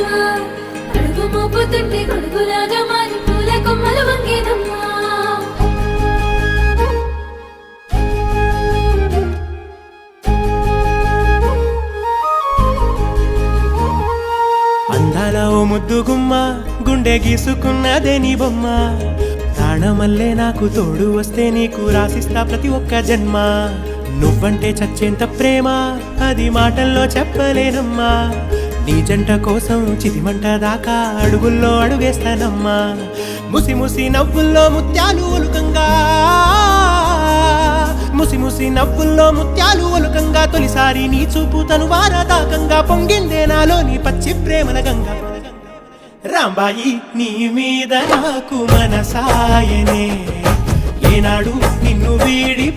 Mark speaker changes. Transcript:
Speaker 1: వంగేదమ్మా అడుగు మోపుతుంటే గొడుగులాగా మారి పూల కొమ్మలు వంగేదమ్మా
Speaker 2: అందాల ఓ ముద్దు గుమ్మ గుండె గీసుకున్నదే నీ బొమ్మ ప్రాణమల్లే నాకు తోడు వస్తే నీకు రాసిస్తా ప్రతి ఒక్క జన్మ నువ్వంటే చచ్చేంత ప్రేమ అది మాటల్లో చెప్పలేనమ్మా నీ జంట కోసం చితిమంట దాకా అడుగుల్లో అడుగేస్తానమ్మా ముసి ముసి నవ్వుల్లో ముత్యాలు ఒలుకంగా ముసి ముసి నవ్వుల్లో ముత్యాలు ఒలుకంగా తొలిసారి నీ చూపు తను వారదాకంగా పొంగిందే నాలో నీ పచ్చి ప్రేమల గంగా రాంబాయి నీ మీద నాకు మనసాయనే ఏనాడు నిన్ను వీడి